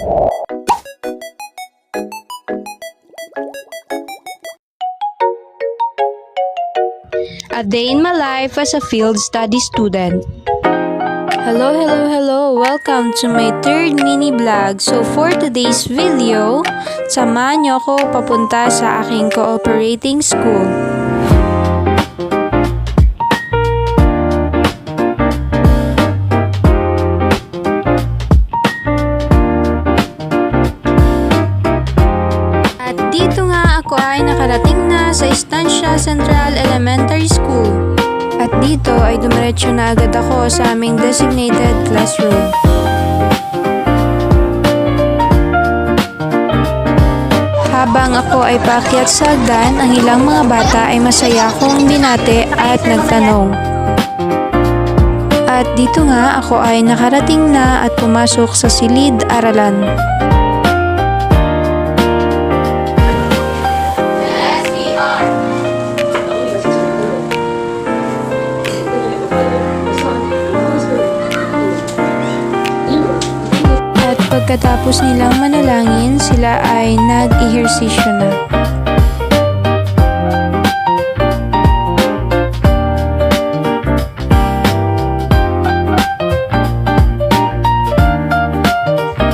A day in my life as a field study student. Hello! Welcome to my third mini vlog. So for today's video, samahan niyo ako papunta sa aking cooperating school. At dito nga ako ay nakarating na sa Estancia Central Elementary School. At dito ay dumiretso na agad ako sa aming designated classroom. Habang ako ay paakyat sa hagdan, ang ilang mga bata ay masaya akong binate at nagtanong. At dito nga ako ay nakarating na at pumasok sa silid-aralan. Pagkatapos nilang manalangin, sila ay nag-ehersisyo na.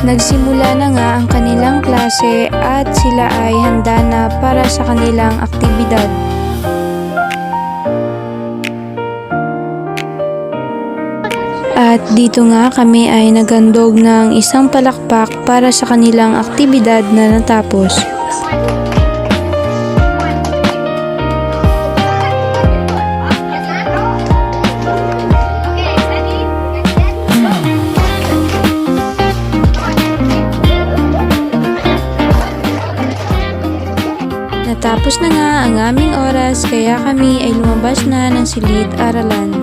Nagsimula na nga ang kanilang klase at sila ay handa na para sa kanilang aktibidad. At dito nga kami ay naghandog ng isang palakpak para sa kanilang aktibidad na natapos. Natapos na nga ang aming oras kaya kami ay lumabas na ng silid-aralan.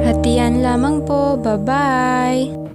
At yan lamang po. Bye-bye!